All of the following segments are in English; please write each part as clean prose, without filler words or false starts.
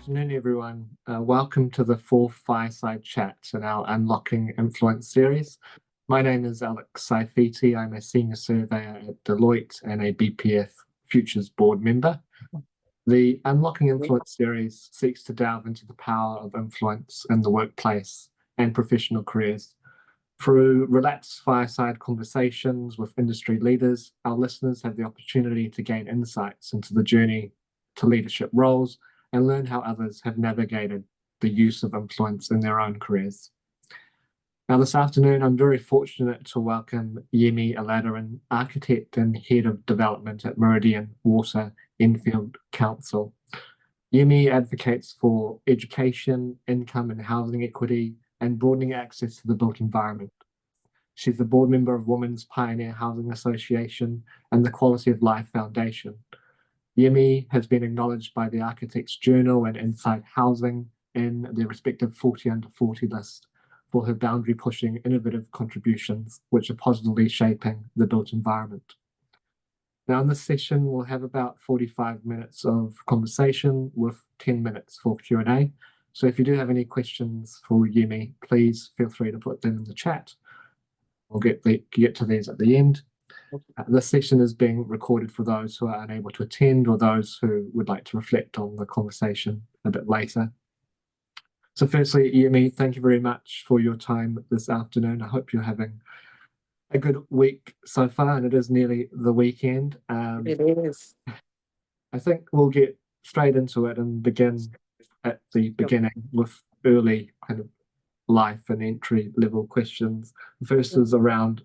afternoon, everyone. Welcome to the fourth Fireside Chat in our Unlocking Influence series. My name is Alex Saifiti. I'm a senior surveyor at Deloitte and a BPF Futures board member. The Unlocking Influence series seeks to delve into the power of influence in the workplace and professional careers. Through relaxed fireside conversations with industry leaders, our listeners have the opportunity to gain insights into the journey to leadership roles and learn how others have navigated the use of influence in their own careers. Now, this afternoon, I'm very fortunate to welcome Yemi Aládérun, architect and head of development at Meridian Water Enfield Council. Yemi advocates for education, income and housing equity, and broadening access to the built environment. She's the board member of Women's Pioneer Housing Association and the Quality of Life Foundation. Yemi has been acknowledged by the Architects Journal and Inside Housing in their respective 40 under 40 list for her boundary-pushing innovative contributions, which are positively shaping the built environment. Now, in this session, we'll have about 45 minutes of conversation with 10 minutes for Q&A. So if you do have any questions for Yemi, please feel free to put them in the chat. We'll get to these at the end. This session is being recorded for those who are unable to attend or those who would like to reflect on the conversation a bit later. So firstly, Yemi, thank you very much for your time this afternoon. I hope you're having a good week so far, and it is nearly the weekend. It is. I think we'll get straight into it and begin at the beginning with early kind of life and entry level questions. The first is around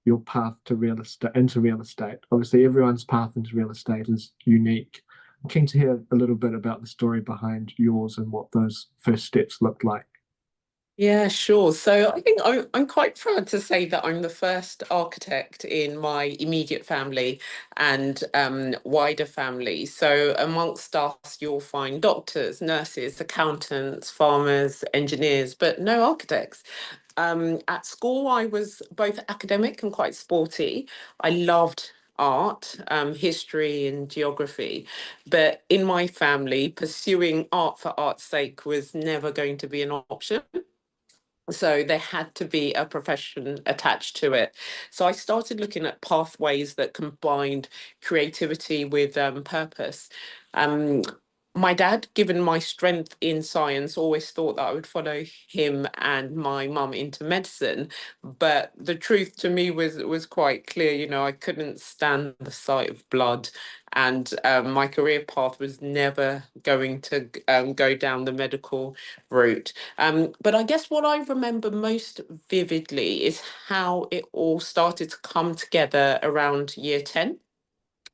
your path to real estate. Obviously, everyone's path into real estate is unique. I'm keen to hear a little bit about the story behind yours and what those first steps looked like. Yeah, sure. So I think I'm quite proud to say that I'm the first architect in my immediate family and wider family. So amongst us, you'll find doctors, nurses, accountants, farmers, engineers, but no architects. At school, I was both academic and quite sporty. I loved art, history and geography. But in my family, pursuing art for art's sake was never going to be an option. So there had to be a profession attached to it. So I started looking at pathways that combined creativity with purpose. Um, my dad, given my strength in science, always thought that I would follow him and my mum into medicine. But the truth to me was quite clear. You know, I couldn't stand the sight of blood, and my career path was never going to go down the medical route. But I guess what I remember most vividly is how it all started to come together around year 10.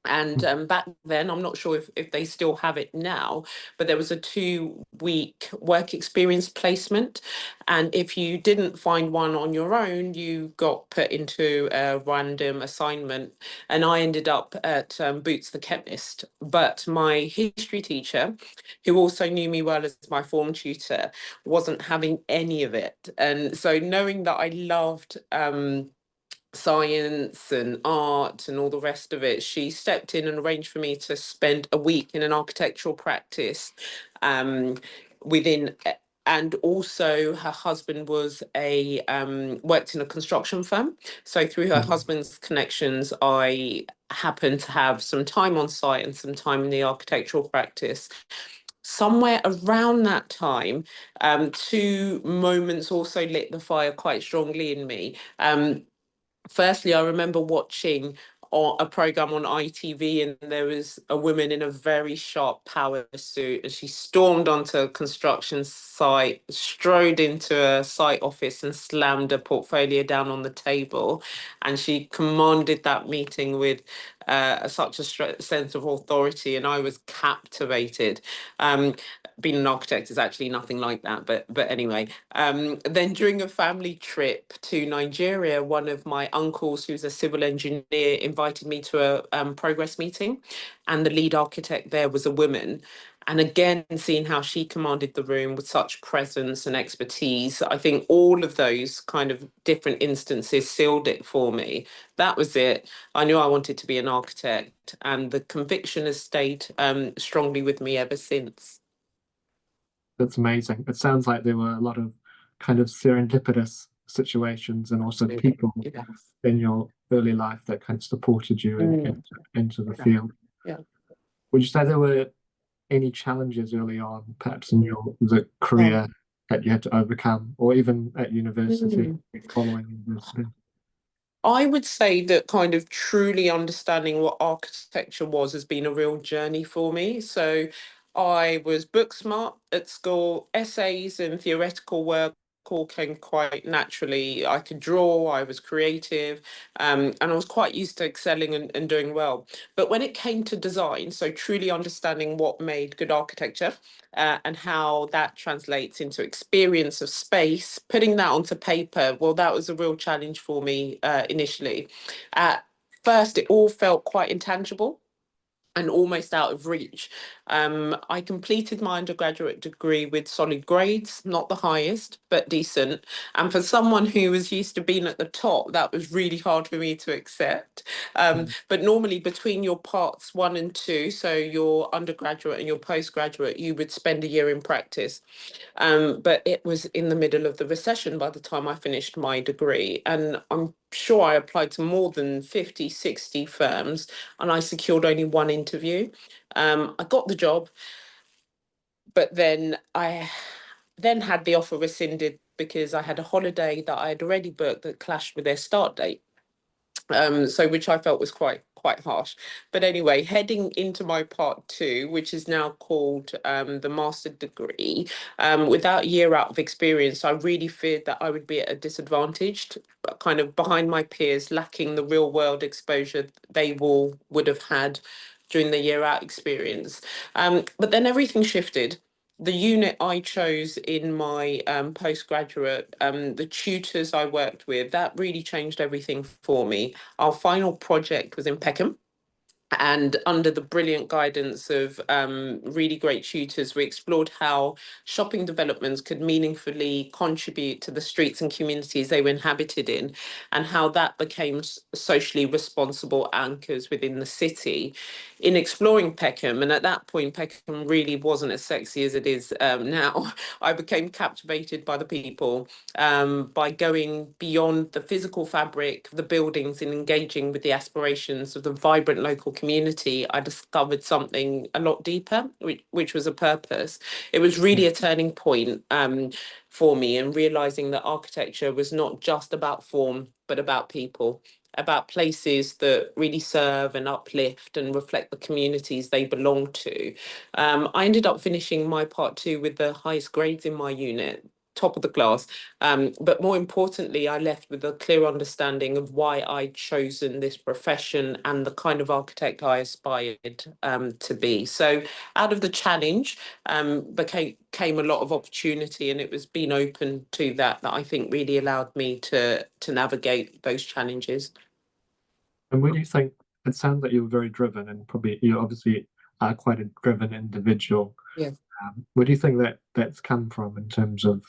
And back then, I'm not sure if they still have it now, but there was a 2-week work experience placement. And if you didn't find one on your own, you got put into a random assignment. And I ended up at Boots the Chemist. But my history teacher, who also knew me well as my form tutor, wasn't having any of it. And so knowing that I loved science and art and all the rest of it, she stepped in and arranged for me to spend a week in an architectural practice within. And also, her husband was worked in a construction firm. So through her husband's connections, I happened to have some time on site and some time in the architectural practice. Somewhere around that time, two moments also lit the fire quite strongly in me. Firstly, I remember watching a program on ITV, and there was a woman in a very sharp power suit, and she stormed onto a construction site, strode into a site office, and slammed a portfolio down on the table. And she commanded that meeting with such a sense of authority, and I was captivated. Being an architect is actually nothing like that, but anyway. Then during a family trip to Nigeria, one of my uncles, who's a civil engineer, invited me to a progress meeting, and the lead architect there was a woman. And again, seeing how she commanded the room with such presence and expertise, I think all of those kind of different instances sealed it for me. That was it. I knew I wanted to be an architect, and the conviction has stayed strongly with me ever since. That's amazing. It sounds like there were a lot of kind of serendipitous situations and also Absolutely. people Yeah. in your early life that kind of supported you Mm, into the yeah. field. Yeah. Would you say there were any challenges early on, perhaps in Mm. your the Oh. career that you had to overcome, or even at university, Mm. following university? I would say that kind of truly understanding what architecture was has been a real journey for me. So I was book smart at school, essays and theoretical work all came quite naturally. I could draw, I was creative, and I was quite used to excelling and doing well. But when it came to design, so truly understanding what made good architecture, and how that translates into experience of space, putting that onto paper, well, that was a real challenge for me initially. At first, it all felt quite intangible and almost out of reach. I completed my undergraduate degree with solid grades, not the highest, but decent. And for someone who was used to being at the top, that was really hard for me to accept. But normally between your parts one and two, so your undergraduate and your postgraduate, you would spend a year in practice. But it was in the middle of the recession by the time I finished my degree. And I'm sure I applied to more than 50, 60 firms, and I secured only one interview. I got the job, but then I then had the offer rescinded because I had a holiday that I had already booked that clashed with their start date. So which I felt was quite harsh. But anyway, heading into my part two, which is now called the master degree, without a year out of experience, I really feared that I would be at a disadvantage, kind of behind my peers, lacking the real world exposure they all would have had during the year out experience. But then everything shifted. The unit I chose in my postgraduate, the tutors I worked with, that really changed everything for me. Our final project was in Peckham. And under the brilliant guidance of really great tutors, we explored how shopping developments could meaningfully contribute to the streets and communities they were inhabited in, and how that became socially responsible anchors within the city. In exploring Peckham, and at that point, Peckham really wasn't as sexy as it is now, I became captivated by the people, by going beyond the physical fabric, the buildings, and engaging with the aspirations of the vibrant local community. I discovered something a lot deeper, which was a purpose. It was really a turning point for me, and realizing that architecture was not just about form, but about people, about places that really serve and uplift and reflect the communities they belong to. I ended up finishing my part two with the highest grades in my unit, top of the class. But more importantly, I left with a clear understanding of why I'd chosen this profession and the kind of architect I aspired to be. So out of the challenge came a lot of opportunity, and it was being open to that I think really allowed me to navigate those challenges. And where do you think it sounds like you were very driven and probably you obviously are quite a driven individual. Yeah. Where do you think that that's come from in terms of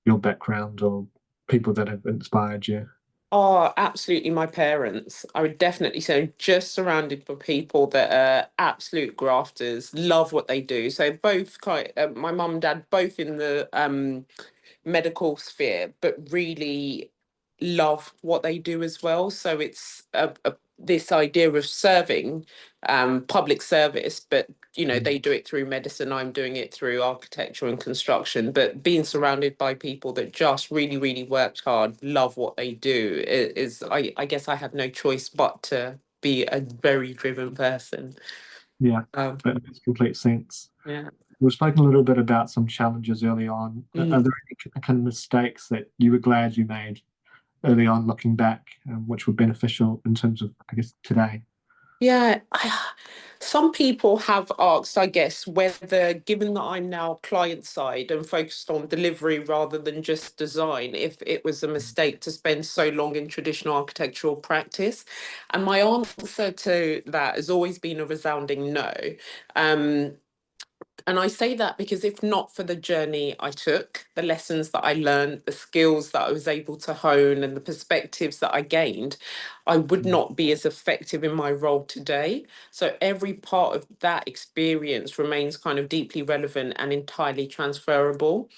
your background or people that have inspired you? Oh, absolutely. My parents. I would definitely say I'm just surrounded by people that are absolute grafters, love what they do. So both my mum and dad, both in the medical sphere, but really love what they do as well. So it's this idea of serving, public service, but Mm. they do it through medicine. I'm doing it through architecture and construction. But being surrounded by people that just really, really worked hard, love what they do, I guess I have no choice but to be a very driven person. Yeah, Um, that makes complete sense. yeah. We've spoken a little bit about some challenges early on. Are Mm. there any kind of mistakes that you were glad you made early on, looking back, which were beneficial in terms of, I guess, today? Yeah, some people have asked, I guess, whether, given that I'm now client side and focused on delivery rather than just design, if it was a mistake to spend so long in traditional architectural practice. And my answer to that has always been a resounding no. Um, And I say that because if not for the journey I took, the lessons that I learned, the skills that I was able to hone, and the perspectives that I gained, I would Mm. not be as effective in my role today. So every part of that experience remains kind of deeply relevant and entirely transferable.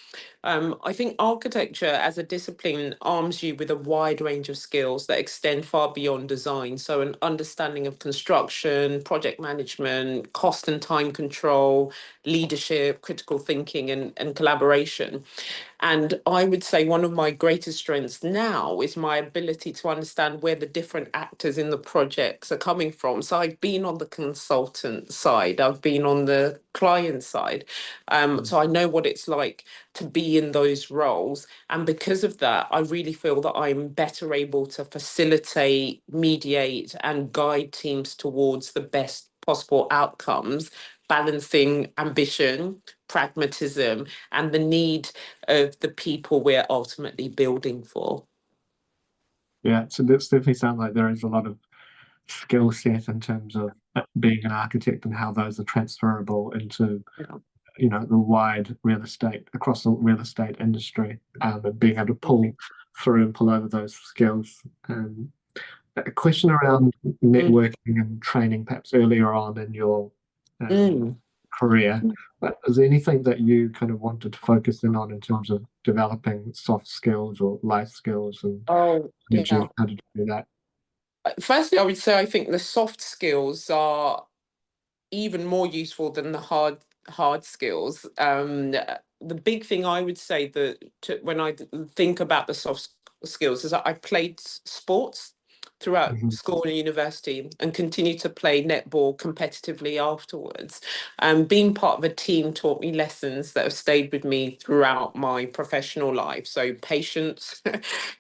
I think architecture as a discipline arms you with a wide range of skills that extend far beyond design. So, an understanding of construction, project management, cost and time control, leadership, critical thinking, and collaboration. And I would say one of my greatest strengths now is my ability to understand where the different actors in the projects are coming from. So I've been on the consultant side, I've been on the client side. Mm. So I know what it's like to be in those roles. And because of that, I really feel that I'm better able to facilitate, mediate, and guide teams towards the best possible outcomes, balancing ambition, pragmatism, and the need of the people we're ultimately building for. Yeah, so this definitely sounds like there is a lot of skill set in terms of being an architect and how those are transferable into, Yeah. the wide real estate, across the real estate industry, and being able to pull through and pull over those skills. A question around Mm. networking and training, perhaps earlier on in your um, Mm. career. But is there anything that you kind of wanted to focus in on in terms of developing soft skills or life skills, and Oh, yeah. how did you do that? Firstly, I would say I think the soft skills are even more useful than the hard skills. The big thing I would say that when I think about the skills is that I played sports throughout Mhm. school and university and continue to play netball competitively afterwards. Being part of a team taught me lessons that have stayed with me throughout my professional life. So patience,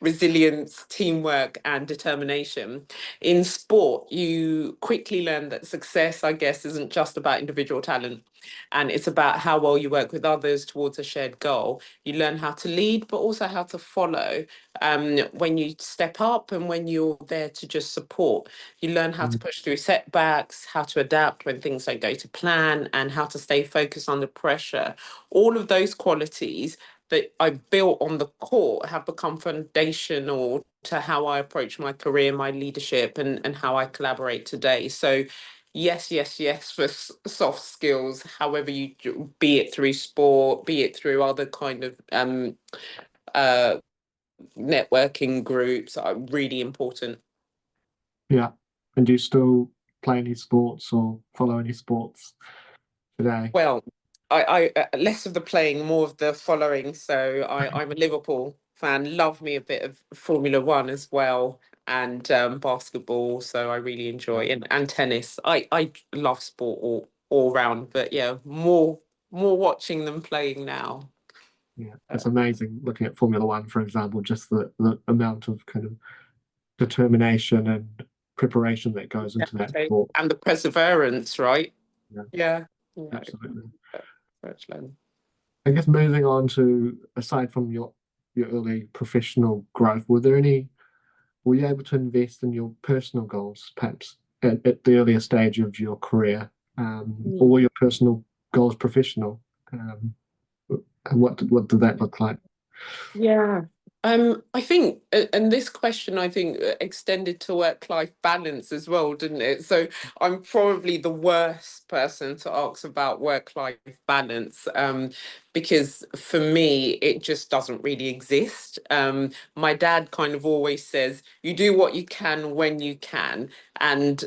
resilience, teamwork, and determination. In sport, you quickly learn that success, I guess, isn't just about individual talent, and it's about how well you work with others towards a shared goal. You learn how to lead, but also how to follow. When you step up and when you're there to just support, you learn how to Mm. push through setbacks, how to adapt when things don't go to plan, and how to stay focused under pressure. All of those qualities that I built on the court have become foundational to how I approach my career, my leadership, and how I collaborate today. So, yes, yes, yes, for soft skills, however be it through sport, be it through other kind of uh, networking groups, are really important. Yeah. And do you still play any sports or follow any sports today? Well, I less of the playing, more of the following. So I'm a Liverpool fan. Love me a bit of Formula One as well, and basketball. So I really enjoy Yeah. and tennis. I love sport all round. But yeah, more watching than playing now. Yeah. Uh, It's amazing looking at Formula One, for example, just the amount of kind of determination and preparation that goes into that okay. sport. And the perseverance, right? Yeah, Yeah. Yeah. absolutely. Virtually. I guess moving on to, aside from your early professional growth, were you able to invest in your personal goals, perhaps at the earlier stage of your career, or were your personal goals professional? Um, and what did that look like? Yeah. I think, and this question, I think, extended to work-life balance as well, didn't it? So I'm probably the worst person to ask about work-life balance, because for me, it just doesn't really exist. My dad kind of always says, you do what you can when you can, and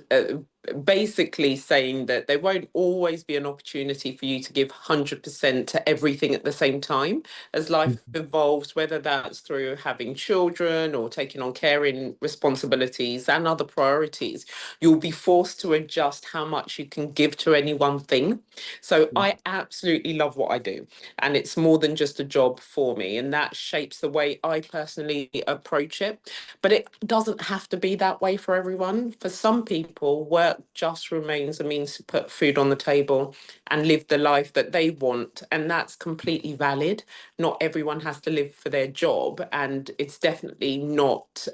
basically saying that there won't always be an opportunity for you to give 100% to everything at the same time as life Mhm. evolves, whether that's through having children or taking on caring responsibilities and other priorities, you'll be forced to adjust how much you can give to any one thing. So Yeah. I absolutely love what I do, and it's more than just a job for me, and that shapes the way I personally approach it. But it doesn't have to be that way for everyone. For some people, work just remains a means to put food on the table and live the life that they want, and that's completely valid. Not everyone has to live for their job, and it's definitely not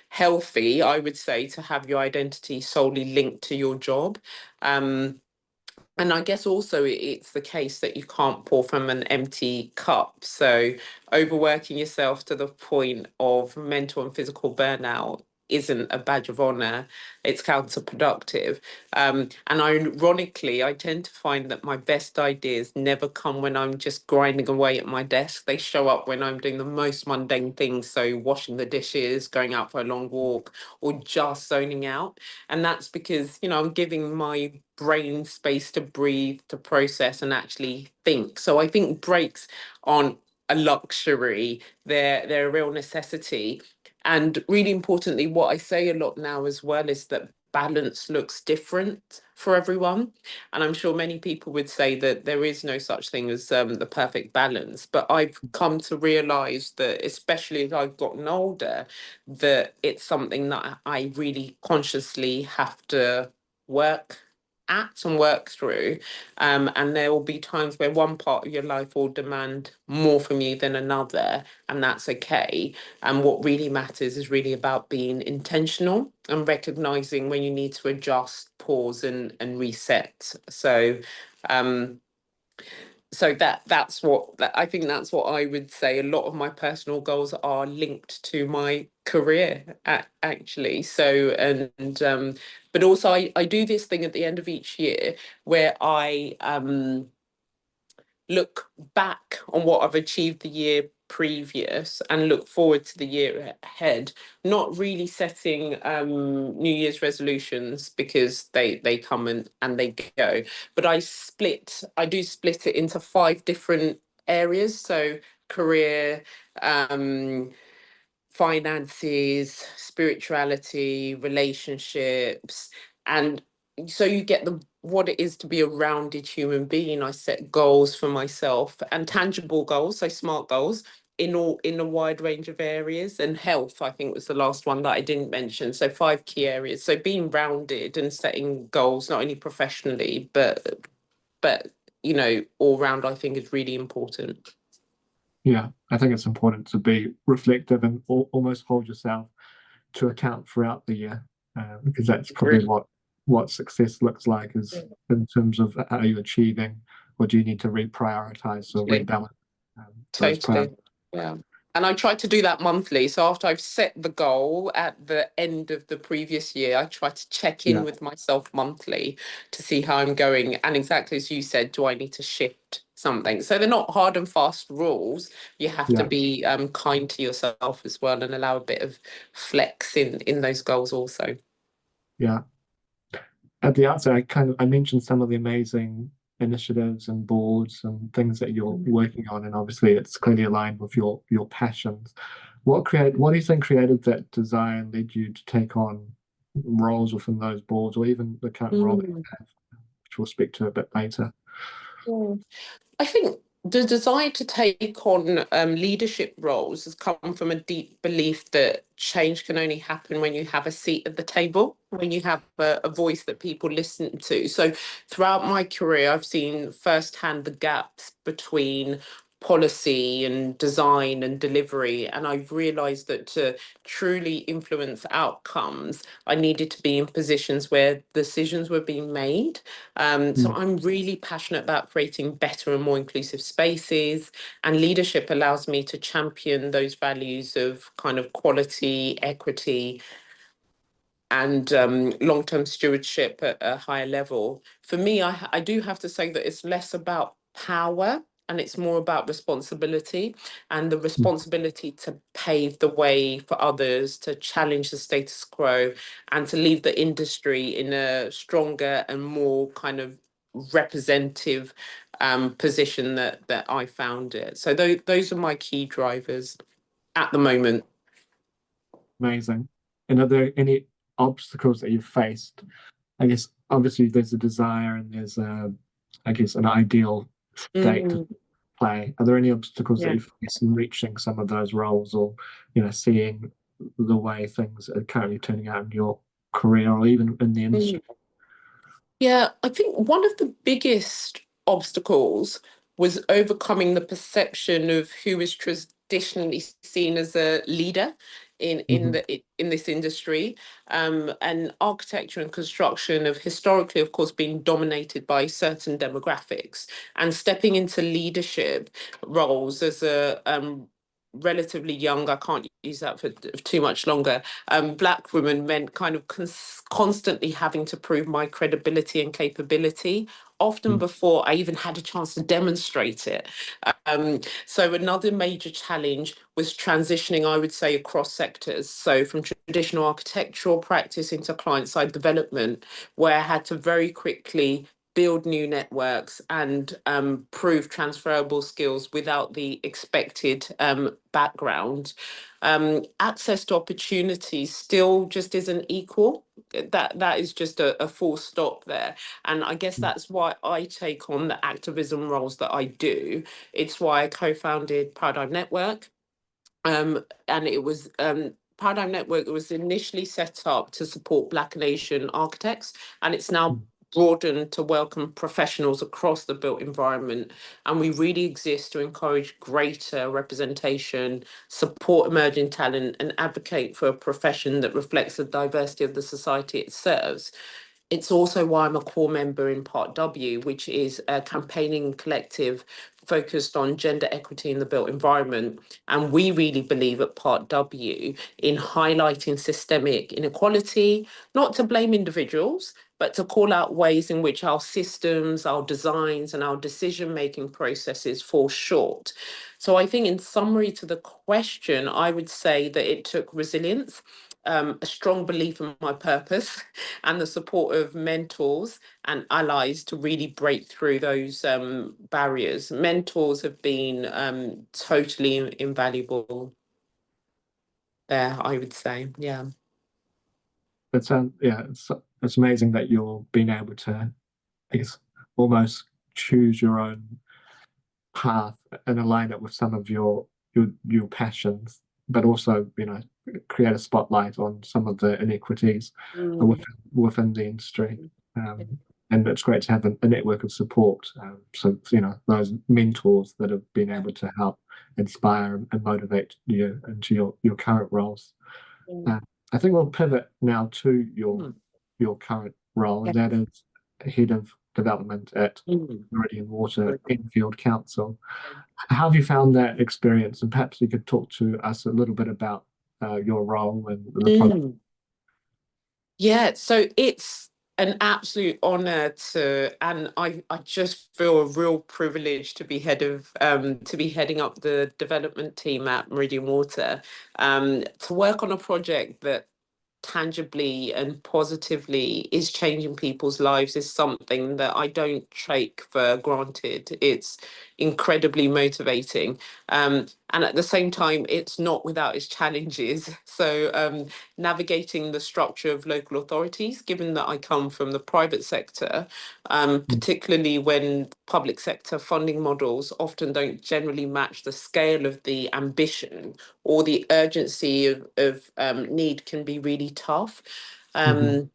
healthy, I would say, to have your identity solely linked to your job. Um, And I guess also it's the case that you can't pour from an empty cup. So overworking yourself to the point of mental and physical burnout isn't a badge of honor. It's counterproductive. And ironically, I tend to find that my best ideas never come when I'm just grinding away at my desk. They show up when I'm doing the most mundane things. So washing the dishes, going out for a long walk, or just zoning out. And that's because, I'm giving my brain space to breathe, to process, and actually think. So I think breaks aren't a luxury, they're a real necessity. And really importantly, what I say a lot now as well is that balance looks different for everyone. And I'm sure many people would say that there is no such thing as the perfect balance. But I've come to realize that, especially as I've gotten older, that it's something that I really consciously have to work at and work through. And there will be times where one part of your life will demand more from you than another, and that's okay. And what really matters is really about being intentional and recognizing when you need to adjust, pause, and reset. Um, I think that's what I would say. A lot of my personal goals are linked to my career, actually. So, and but also I do this thing at the end of each year where I look back on what I've achieved the year previous and look forward to the year ahead, not really setting New Year's resolutions because they come and they go. But I do split it into 5 different areas. So career, um, finances, spirituality, relationships, and so you get the what it is to be a rounded human being. I set goals for myself and tangible goals, so smart goals in a wide range of areas. And health, I think, was the last one that I didn't mention. So 5 key areas. So being rounded and setting goals not only professionally but all round, I think, is really important. Yeah, I think it's important to be reflective and almost hold yourself to account throughout the year, because that's probably Agree. what success looks like, is in terms of, are you achieving, or do you need to reprioritize or rebalance those Totally. priorities? Yeah. And I try to do that monthly. So after I've set the goal at the end of the previous year, I try to check in Yeah, with myself monthly to see how I'm going. And exactly as you said, do I need to shift something? So they're not hard and fast rules. You have to yeah, be kind to yourself as well and allow a bit of flex in those goals also. yeah. At the outset, I mentioned some of the amazing initiatives and boards and things that you're working on, and obviously it's clearly aligned with your passions. What do you think created that desire and led you to take on roles within those boards, or even the current role that you Mm. have, which we'll speak to a bit later? I think the desire to take on leadership roles has come from a deep belief that change can only happen when you have a seat at the table, when you have a voice that people listen to. So throughout my career, I've seen firsthand the gaps between policy and design and delivery. And I've realized that to truly influence outcomes, I needed to be in positions where decisions were being made. So Mm, I'm really passionate about creating better and more inclusive spaces, and leadership allows me to champion those values of kind of quality, equity, and long-term stewardship at a higher level. For me, I do have to say that it's less about power and it's more about responsibility, and the mm, responsibility to pave the way for others, to challenge the status quo, and to leave the industry in a stronger and more kind of representative position that I found it. So those are my key drivers at the moment. amazing. And are there any obstacles that you've faced? I guess obviously there's a desire and there's I guess an ideal state to Mm, play. Are there any obstacles that yeah. you face in reaching some of those roles, or seeing the way things are currently turning out in your career or even in the industry? Yeah, I think one of the biggest obstacles was overcoming the perception of who is traditionally seen as a leader in this industry. And architecture and construction have historically, of course, been dominated by certain demographics, and stepping into leadership roles as a relatively young, I can't use that for too much longer, Black women meant kind of constantly having to prove my credibility and capability, often before I even had a chance to demonstrate it. So another major challenge was transitioning, I would say, across sectors. So from traditional architectural practice into client-side development, where I had to very quickly build new networks and prove transferable skills without the expected background. Access to opportunities still just isn't equal. That is just a full stop there. And I guess that's why I take on the activism roles that I do. It's why I co-founded Paradigm Network. And it was Paradigm Network was initially set up to support Black and Asian architects, and it's now broadened to welcome professionals across the built environment. And we really exist to encourage greater representation, support emerging talent, and advocate for a profession that reflects the diversity of the society it serves. It's also why I'm a core member in Part W, which is a campaigning collective focused on gender equity in the built environment. And we really believe at Part W in highlighting systemic inequality, not to blame individuals, but to call out ways in which our systems, our designs, and our decision-making processes fall short. So I think in summary to the question, I would say that it took resilience, a strong belief in my purpose, and the support of mentors and allies to really break through those barriers. Mentors have been totally invaluable there, I would say. Yeah. It's amazing that you're being able to, I guess, almost choose your own path and align it with some of your passions, but also, create a spotlight on some of the inequities Mm. within the industry. And it's great to have a network of support. So, those mentors that have been able to help inspire and motivate you into your current roles. Mm. I think we'll pivot now to Mm. your current role, and that is head of development at Meridian Water Enfield Council. How have you found that experience? And perhaps you could talk to us a little bit about your role and the project. Mm. Yeah, so it's an absolute honor and I just feel a real privilege to be heading up the development team at Meridian Water, to work on a project that tangibly and positively is changing people's lives is something that I don't take for granted. It's incredibly motivating. And at the same time, it's not without its challenges. So, navigating the structure of local authorities, given that I come from the private sector, particularly when public sector funding models often don't generally match the scale of the ambition or the urgency of need, can be really tough. Mhm.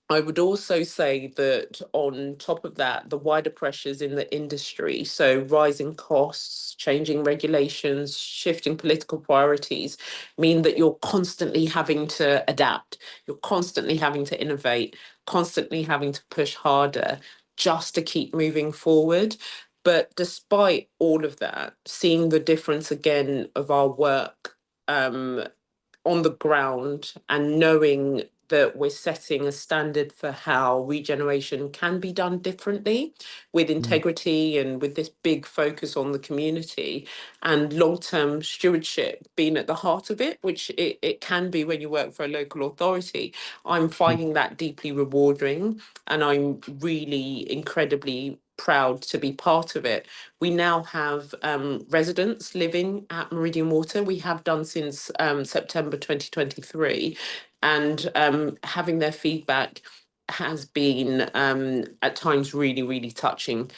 I would also say that on top of that, the wider pressures in the industry, so rising costs, changing regulations, shifting political priorities, mean that you're constantly having to adapt, you're constantly having to innovate, constantly having to push harder just to keep moving forward. But despite all of that, seeing the difference again of our work um, on the ground and knowing that we're setting a standard for how regeneration can be done differently with integrity and with this big focus on the community and long-term stewardship being at the heart of it, which it can be when you work for a local authority. I'm finding that deeply rewarding, and I'm really incredibly proud to be part of it. We now have residents living at Meridian Water. We have done since September 2023, and having their feedback has been at times really, really touching.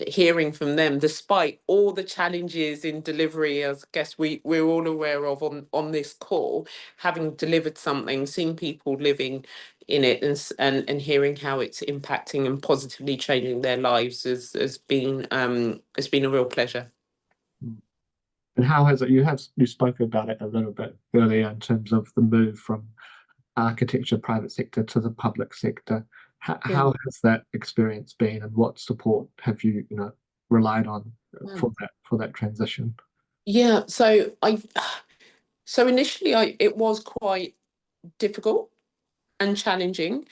Hearing from them, despite all the challenges in delivery, as I guess we're all aware of on this call, having delivered something, seeing people living in it and hearing how it's impacting and positively changing their lives has been a real pleasure. And how has it, you spoke about it a little bit earlier in terms of the move from architecture, private sector to the public sector. Yeah. How has that experience been, and what support have you, relied on Wow. for that transition? Yeah, so initially it was quite difficult and challenging,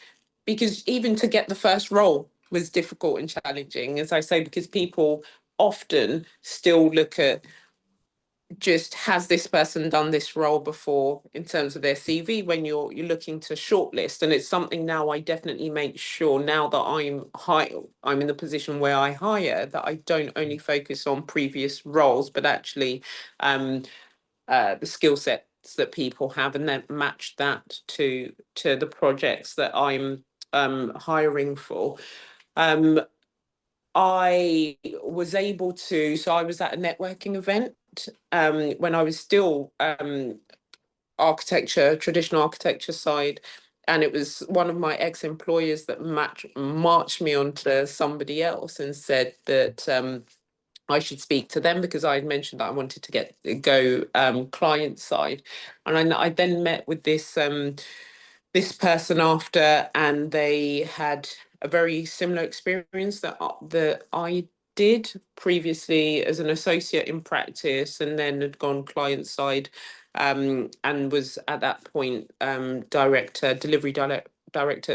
because even to get the first role was difficult and challenging, as I say, because people often still look at, just has this person done this role before in terms of their CV when you're looking to shortlist. And it's something now I definitely make sure, now that I'm in the position where I hire, that I don't only focus on previous roles, but actually the skill sets that people have, and then match that to the projects that I'm hiring for. Um, I was able to, so I was at a networking event when I was still architecture, traditional architecture side. And it was one of my ex-employers that marched me onto somebody else and said that I should speak to them, because I had mentioned that I wanted to go client side. And I then met with this person after, and they had a very similar experience that I did previously as an associate in practice, and then had gone client side, and was at that point director at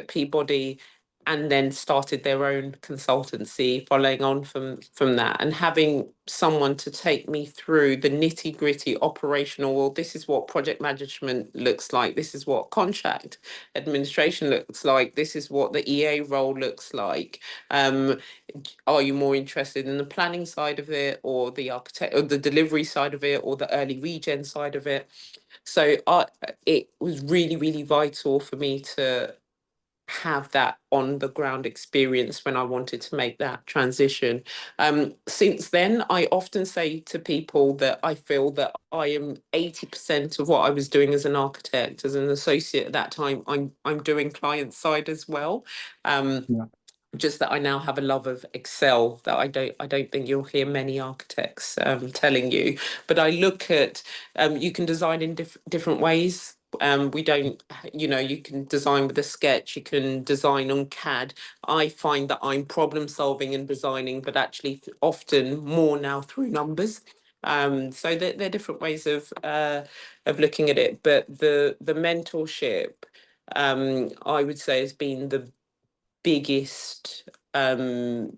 Peabody, and then started their own consultancy following on from that, and having someone to take me through the nitty gritty operational, well, this is what project management looks like, this is what contract administration looks like, this is what the EA role looks like. um are you more interested in the planning side of it, or the architect, or the delivery side of it, or the early regen side of it? So it was really, really vital for me to have that on the ground experience when I wanted to make that transition. Since then, I often say to people that I feel that I am 80% of what I was doing as an architect, as an associate at that time, I'm doing client side as well. Um, Yeah. just that I now have a love of Excel that I don't think you'll hear many architects telling you. But I look at, you can design in different ways. We don't, you can design with a sketch, you can design on CAD. I find that I'm problem solving and designing, but actually often more now through numbers. So there are different ways of looking at it, but the mentorship, I would say, has been the biggest enabler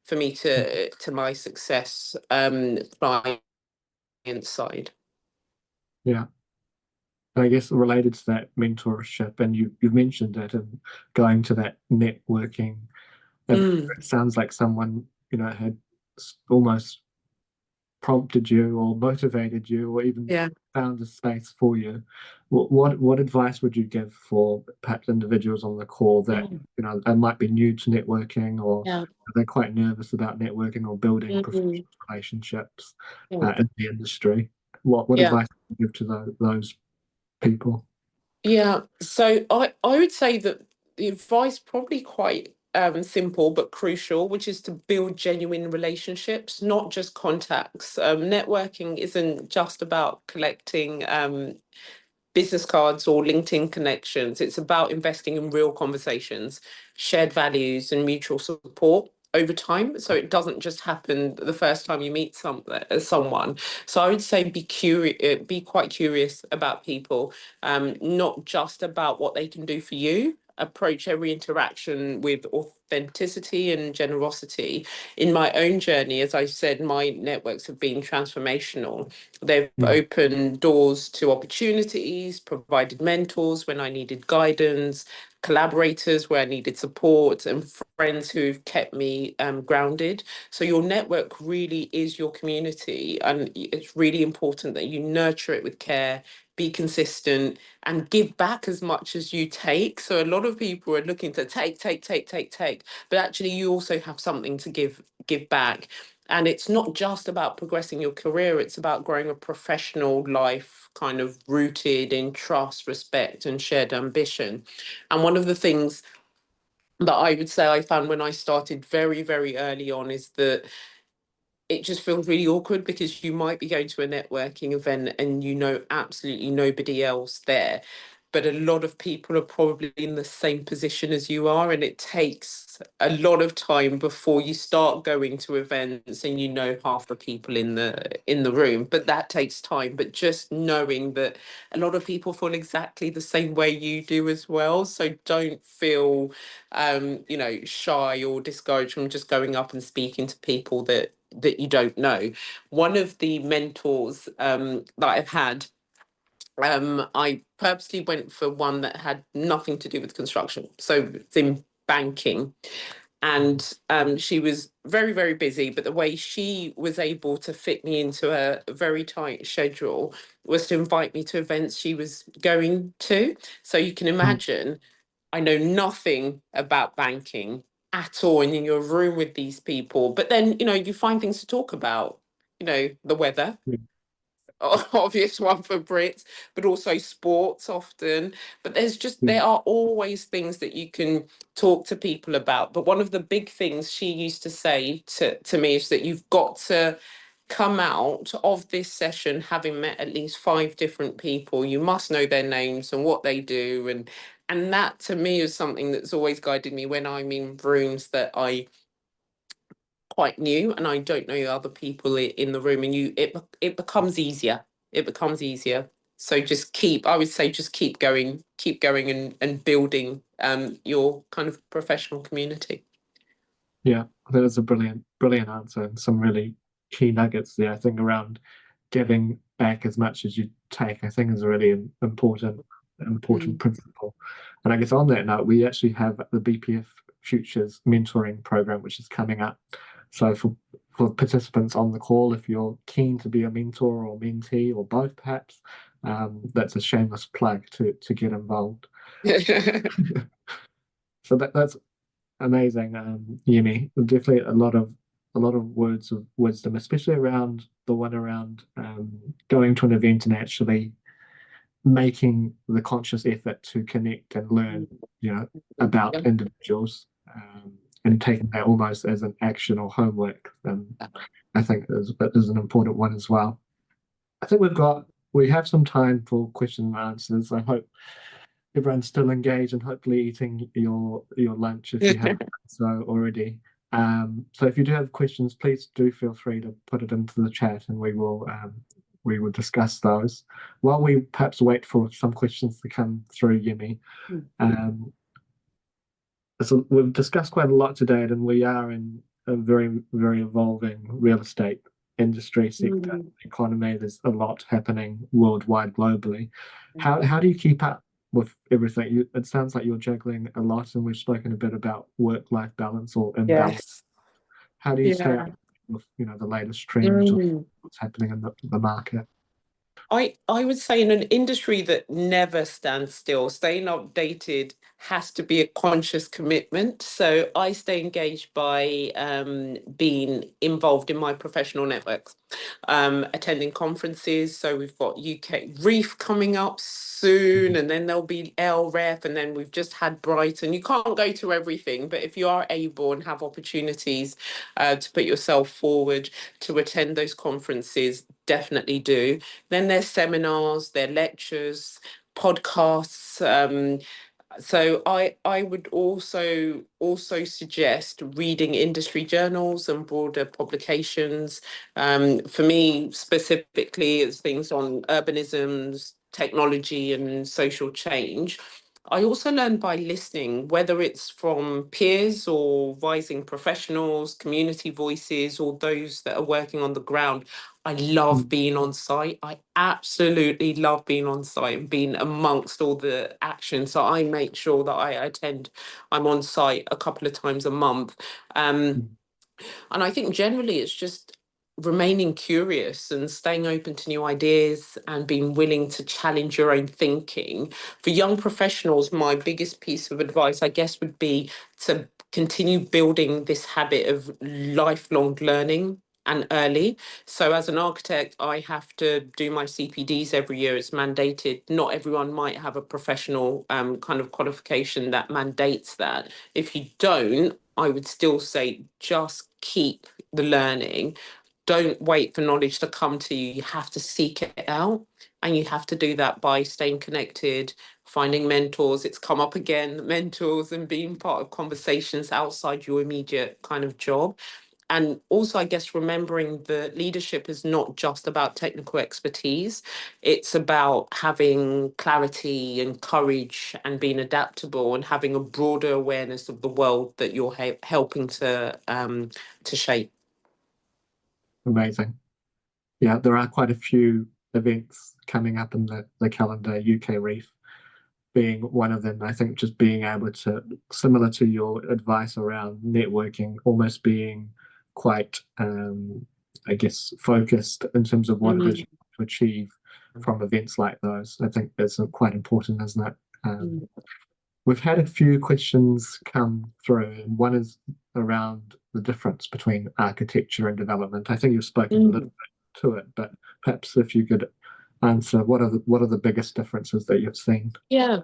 for me to my success, client side. Yeah. And I guess related to that mentorship, and you've mentioned it, and going to that networking, Mm, it sounds like someone, had almost prompted you or motivated you or even yeah. found a space for you. What advice would you give for perhaps individuals on the call that, Mm, they might be new to networking, or yeah. they're quite nervous about networking or building professional Mm, relationships mm, in the industry? What yeah. advice would you give to those people? Yeah. So I would say that the advice probably quite simple but crucial, which is to build genuine relationships, not just contacts. Networking isn't just about collecting business cards or LinkedIn connections. It's about investing in real conversations, shared values, and mutual support over time. So it doesn't just happen the first time you meet someone. So I would say be curious, be quite curious about people, not just about what they can do for you. Approach every interaction with authenticity and generosity. In my own journey, as I said, my networks have been transformational. They've Mm, opened doors to opportunities, provided mentors when I needed guidance, collaborators where I needed support, and friends who've kept me grounded. So your network really is your community, and it's really important that you nurture it with care, be consistent, and give back as much as you take. So a lot of people are looking to take, but actually you also have something to give back. And it's not just about progressing your career, it's about growing a professional life kind of rooted in trust, respect, and shared ambition. And one of the things that I would say I found when I started very, very early on is that it just feels really awkward because you might be going to a networking event and you know absolutely nobody else there. But a lot of people are probably in the same position as you are, and it takes a lot of time before you start going to events and you know half the people in the room. But that takes time. But just knowing that a lot of people feel exactly the same way you do as well. So don't feel shy or discouraged from just going up and speaking to people that you don't know. One of the mentors that I've had, I purposely went for one that had nothing to do with construction. So it's in banking. And she was very, very busy, but the way she was able to fit me into a very tight schedule was to invite me to events she was going to. So you can imagine, I know nothing about banking at all, and in your room with these people. But then, you find things to talk about, the weather, obvious one for Brits, but also sports often. But there are always things that you can talk to people about. But one of the big things she used to say to me is that you've got to come out of this session having met at least 5 different people. You must know their names and what they do. And that to me is something that's always guided me when I'm in rooms that I quite new and I don't know other people in the room, and it becomes easier. It becomes easier. So I would say just keep going and building your kind of professional community. Yeah, that was a brilliant answer, and some really key nuggets there. I think around giving back as much as you take, I think is a really important Mm. principle. And I guess on that note, we actually have the BPF Futures mentoring program, which is coming up. So for participants on the call, if you're keen to be a mentor or mentee or both, perhaps, that's a shameless plug to get involved. So that's amazing, Yemi. Definitely a lot of words of wisdom, especially around the one around going to an event and actually making the conscious effort to connect and learn, about Yeah. individuals, and taking that almost as an action or homework. I think is an important one as well. I think we have some time for question and answers. I hope everyone's still engaged and hopefully eating your lunch if you haven't done so already. So if you do have questions, please do feel free to put it into the chat, and we will discuss those. While we perhaps wait for some questions to come through, Yemi, um, so we've discussed quite a lot today, and we are in a very, very evolving real estate industry sector economy. There's a lot happening worldwide, globally. How do you keep up with everything? It sounds like you're juggling a lot, and we've spoken a bit about work-life balance or imbalance. Yes. How do you stay Yeah. up with the latest trends or what's happening in the market? I would say in an industry that never stands still, staying updated has to be a conscious commitment. So I stay engaged by being involved in my professional networks, attending conferences. So we've got UK Reef coming up soon, and then there'll be LREF, and then we've just had Brighton. You can't go to everything, but if you are able and have opportunities to put yourself forward to attend those conferences, definitely do. Then there's seminars, there are lectures, podcasts. So I would also suggest reading industry journals and broader publications. For me specifically, it's things on urbanisms, technology, and social change. I also learn by listening, whether it's from peers or rising professionals, community voices, or those that are working on the ground. I love Mm, being on site. I absolutely love being on site and being amongst all the action. So I make sure that I attend, I'm on site a couple of times a month. Um, mm, and I think generally it's just remaining curious and staying open to new ideas and being willing to challenge your own thinking. For young professionals, my biggest piece of advice, I guess, would be to continue building this habit of lifelong learning and early. So as an architect, I have to do my CPDs every year. It's mandated. Not everyone might have a professional kind of qualification that mandates that. If you don't, I would still say just keep the learning. don't wait for knowledge to come to you. You have to seek it out. And you have to do that by staying connected, finding mentors. It's come up again, mentors, and being part of conversations outside your immediate kind of job. And also, I guess, remembering that leadership is not just about technical expertise. It's about having clarity and courage and being adaptable and having a broader awareness of the world that you're helping to shape. Amazing. Yeah, there are quite a few events coming up in the calendar, UK Reef being one of them. I think just being able to, similar to your advice around networking, almost being quite, I guess, focused in terms of what it is you want to achieve from events like those. I think that's quite important, isn't it? We've had a few questions come through, and one is around the difference between architecture and development. I think you've spoken a little bit to it, but perhaps if you could answer what are the biggest differences that you've seen? Yeah.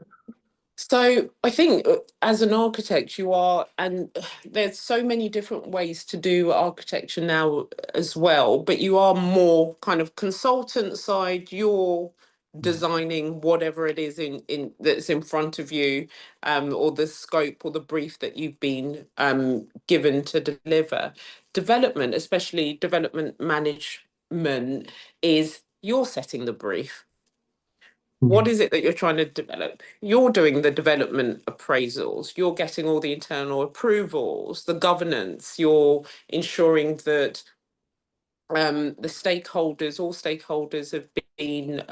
So I think as an architect, you are, and there's so many different ways to do architecture now as well, but you are more kind of consultant side. You're designing whatever it is in that's in front of you, or the scope or the brief that you've been given to deliver. Development, especially development management, is you're setting the brief. What is it that you're trying to develop? You're doing the development appraisals, you're getting all the internal approvals, the governance, you're ensuring that the stakeholders, all stakeholders have been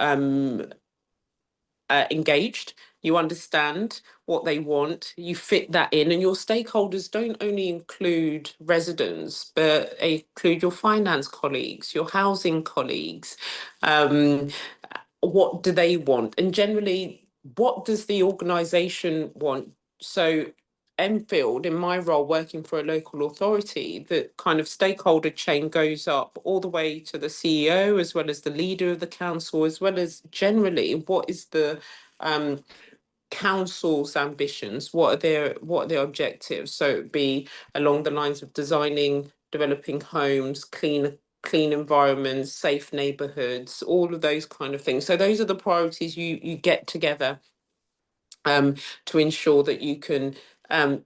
engaged. You understand what they want, you fit that in, and your stakeholders don't only include residents, but they include your finance colleagues, your housing colleagues. What do they want? And generally, what does the organisation want? So Enfield, in my role working for a local authority, the kind of stakeholder chain goes up all the way to the CEO, as well as the leader of the council, as well as generally what is the council's ambitions, what are their objectives. So it'd be along the lines of designing, developing homes, clean environments, safe neighborhoods, all of those kind of things. So those are the priorities you get together to ensure that you can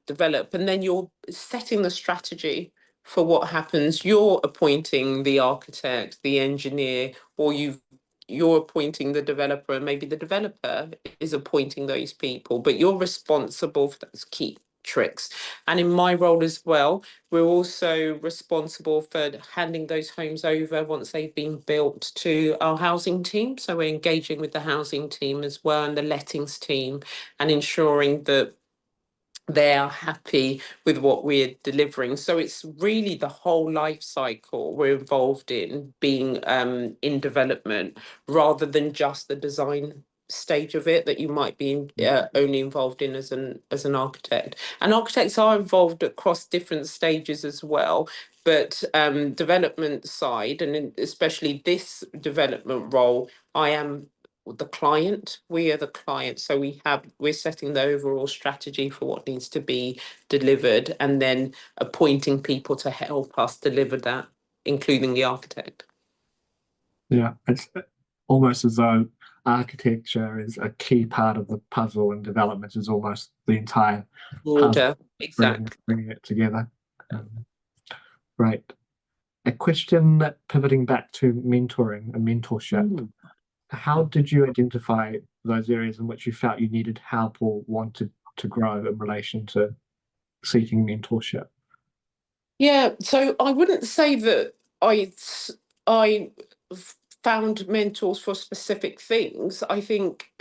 develop. And then you're setting the strategy for what happens. You're appointing the architect, the engineer, or you're appointing the developer, and maybe the developer is appointing those people, but you're responsible for those key tricks. And in my role as well, we're also responsible for handing those homes over once they've been built to our housing team. So we're engaging with the housing team as well and the lettings team, and ensuring that they are happy with what we're delivering. So it's really the whole life cycle we're involved in, being in development, rather than just the design stage of it that you might be only involved in as an architect. And architects are involved across different stages as well. But development side, and especially this development role, I am the client. We are the client, so we're setting the overall strategy for what needs to be delivered, and then appointing people to help us deliver that, including the architect. Yeah, it's almost as though architecture is a key part of the puzzle, and development is almost the entire puzzle, Order, exactly. bringing it together. Right. A question pivoting back to mentoring and mentorship. How did you identify those areas in which you felt you needed help or wanted to grow in relation to seeking mentorship? Yeah, so I wouldn't say that I found mentors for specific things. I think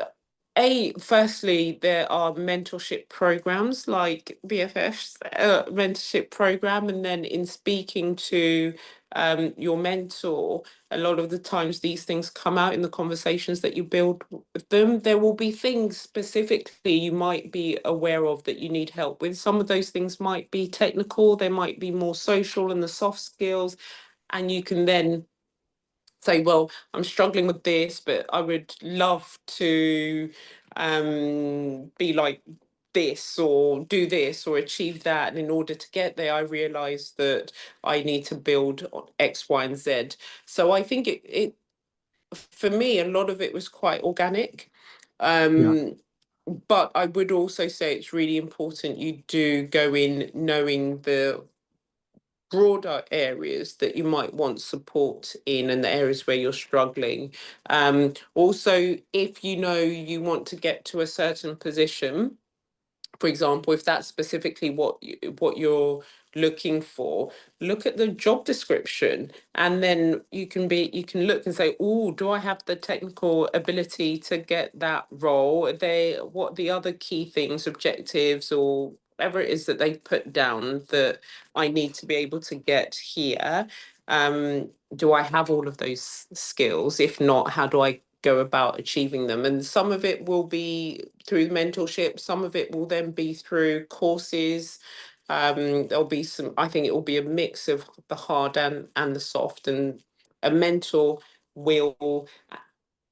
firstly, there are mentorship programs like BFF's mentorship program, and then in speaking to your mentor, a lot of the times these things come out in the conversations that you build with them. There will be things specifically you might be aware of that you need help with. Some of those things might be technical, they might be more social and the soft skills, and you can then say, well, I'm struggling with this, but I would love to be like this or do this or achieve that. And in order to get there, I realized that I need to build on X, Y, and Z. So I think it for me, a lot of it was quite organic. Yeah. But I would also say it's really important you do go in knowing the broader areas that you might want support in and the areas where you're struggling. Also, if you know you want to get to a certain position, for example, if that's specifically what you're looking for, look at the job description, and then you can look and say, oh, do I have the technical ability to get that role? Are they what are the other key things, objectives, or whatever it is that they put down that I need to be able to get here? Do I have all of those skills? If not, how do I go about achieving them? And some of it will be through mentorship, some of it will then be through courses. There'll be some, I think it will be a mix of the hard and the soft, and a mentor will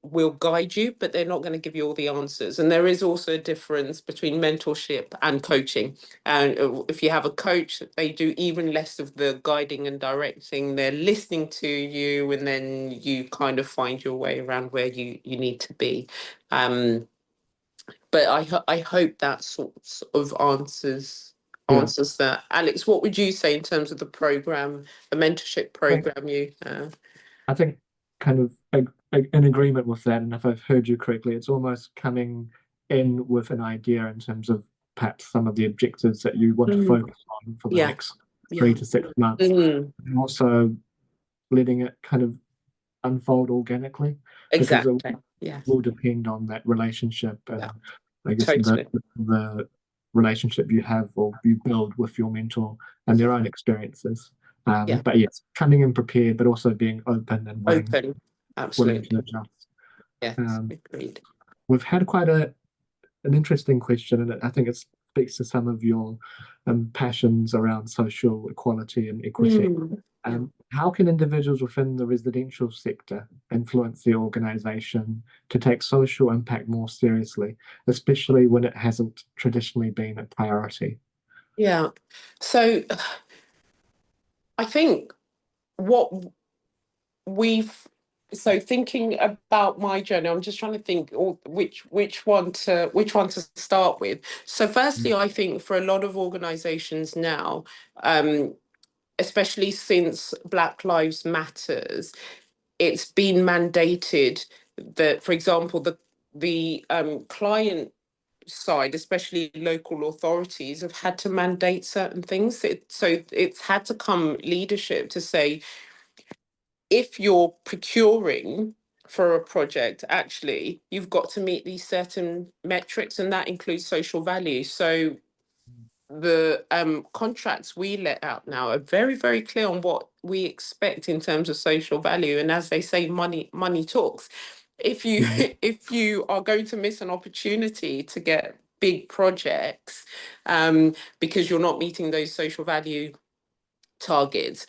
will guide you, but they're not going to give you all the answers. And there is also a difference between mentorship and coaching. And if you have a coach, they do even less of the guiding and directing. They're listening to you, and then you kind of find your way around where you need to be. But I hope that sorts of Yeah. answers that. Alex, what would you say in terms of the program, the mentorship I, program you have? I think kind of in agreement with that, and if I've heard you correctly, it's almost coming in with an idea in terms of perhaps some of the objectives that you want to Mm, focus on for the yeah, next three yeah. to 6 months, Mm, and also letting it kind of unfold organically, because it exactly. Yeah, will depend on that relationship yeah, and I guess totally. the relationship you have or you build with your mentor and their own experiences. Yeah, But yes, coming in prepared, but also being open and open. willing to Absolutely. adjust. Yes, Um, agreed. we've had quite an interesting question, and I think it speaks to some of your passions around social equality and equity. Mm, yeah. How can individuals within the residential sector influence their organisation to take social impact more seriously, especially when it hasn't traditionally been a priority? Yeah. So I think what we've so thinking about my journey, I'm just trying to think which one to start with. So Mm, firstly, I think for a lot of organizations now, um, especially since Black Lives Matters, it's been mandated that, for example, the client side, especially local authorities, have had to mandate certain things. So it's had to come leadership to say, if you're procuring for a project, actually, you've got to meet these certain metrics, and that includes social value. So the contracts we let out now are very, very clear on what we expect in terms of social value. And as they say, money talks. If you mm, if you are going to miss an opportunity to get big projects because you're not meeting those social value targets,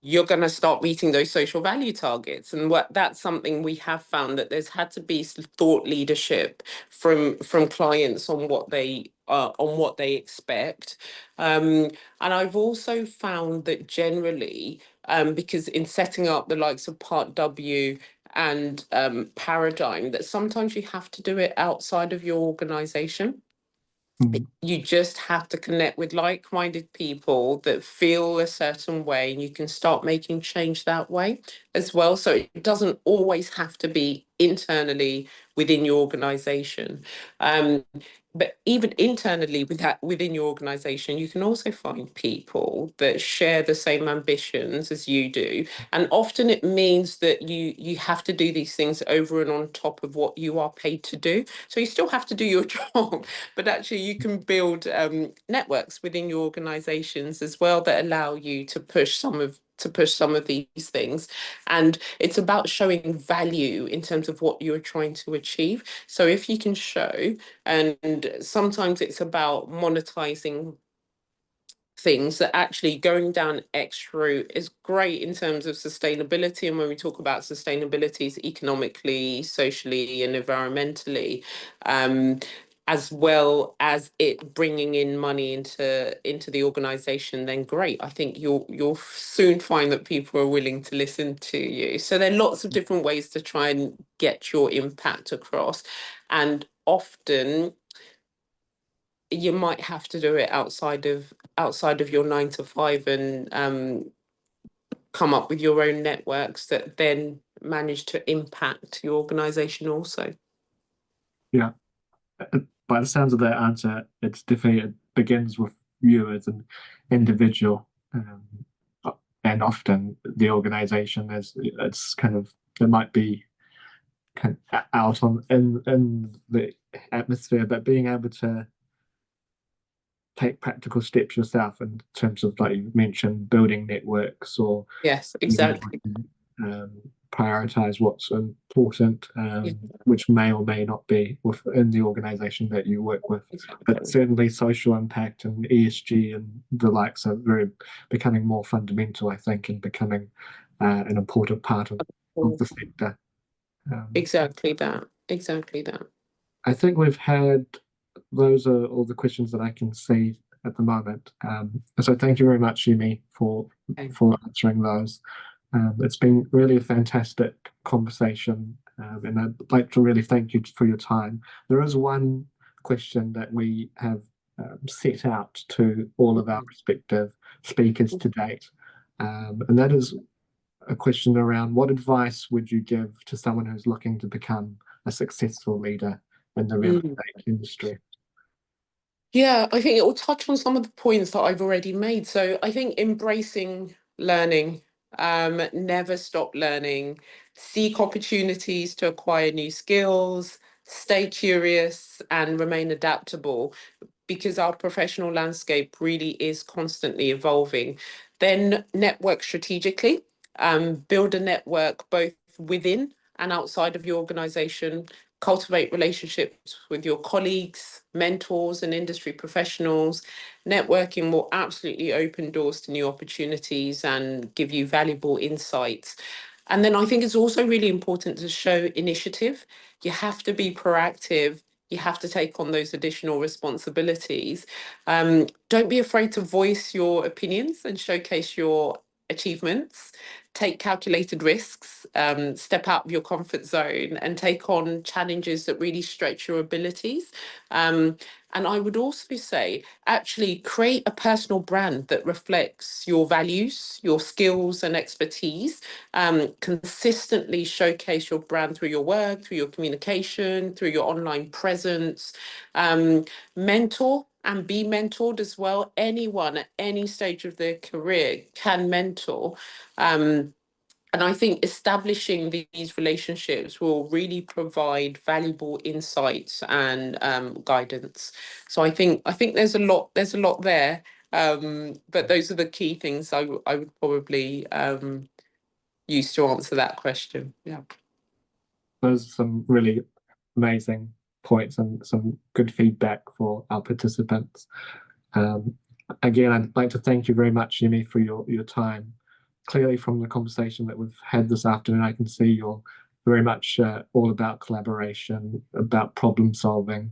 you're going to start meeting those social value targets. And what that's something we have found, that there's had to be some thought leadership from clients on what they expect. And I've also found that generally, because in setting up the likes of Part W and Paradigm, that sometimes you have to do it outside of your organization. mm, You just have to connect with like-minded people that feel a certain way, and you can start making change that way as well. So it doesn't always have to be internally within your organization. um, but even internally within your organization, you can also find people that share the same ambitions as you do. And often it means that you have to do these things over and on top of what you are paid to do. So you still have to do your job, but actually you can build networks within your organizations as well that allow you to push some of these things. And it's about showing value in terms of what you're trying to achieve. So if you can show, and sometimes it's about monetizing things, that actually going down X route is great in terms of sustainability. And when we talk about sustainability, it's economically, socially, and environmentally. Um, as well as it bringing in money into the organization, then great. I think you'll soon find that people are willing to listen to you. So there are lots of different ways to try and get your impact across, and often you might have to do it outside of your 9 to 5, and come up with your own networks that then manage to impact your organization also. Yeah. By the sounds of that answer, it's definitely, it begins with you as an individual, and often the organization is, it's kind of, it might be kind of out on in the atmosphere, but being able to take practical steps yourself in terms of, like you mentioned, building networks, or Yes, exactly. prioritize what's important, Yeah, which may or may not be within the organization that you work with. But exactly. certainly social impact and ESG and the likes are becoming more fundamental, I think, and becoming an important part of the sector. Exactly that. Exactly that. I think we've had, those are all the questions that I can see at the moment. So thank you very much, Yemi, for Okay. answering those. It's been really a fantastic conversation, and I'd like to really thank you for your time. There is one question that we have set out to all of our respective speakers to date, and that is a question around: what advice would you give to someone who's looking to become a successful leader in the real Mm. estate industry? Yeah, I think it will touch on some of the points that I've already made. So I think embracing learning, never stop learning, seek opportunities to acquire new skills, stay curious, and remain adaptable, because our professional landscape really is constantly evolving. Then network strategically, build a network both within and outside of your organization, cultivate relationships with your colleagues, mentors, and industry professionals. Networking will absolutely open doors to new opportunities and give you valuable insights. And then I think it's also really important to show initiative. You have to be proactive. You have to take on those additional responsibilities. Don't be afraid to voice your opinions and showcase your achievements. Take calculated risks, step out of your comfort zone, and take on challenges that really stretch your abilities. And I would also say, actually create a personal brand that reflects your values, your skills, and expertise. Consistently showcase your brand through your work, through your communication, through your online presence. Mentor and be mentored as well. Anyone at any stage of their career can mentor. And I think establishing these relationships will really provide valuable insights and guidance. So I think there's a lot there. But those are the key things I would probably use to answer that question. Yeah. Those are some really amazing points and some good feedback for our participants. Um, Again, I'd like to thank you very much, Yemi, for your time. Clearly, from the conversation that we've had this afternoon, I can see you're very much all about collaboration, about problem solving,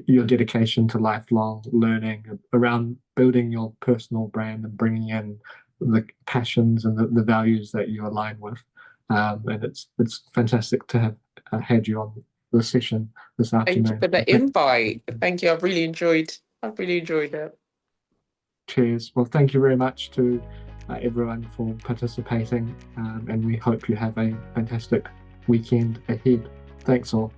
your dedication to lifelong learning, around building your personal brand and bringing in the passions and the values that you align with. And it's fantastic to have had you on the session this Thank you afternoon. for the invite. Thank you. I've really enjoyed it. Cheers. Well, thank you very much to everyone for participating, and we hope you have a fantastic weekend ahead. Thanks all.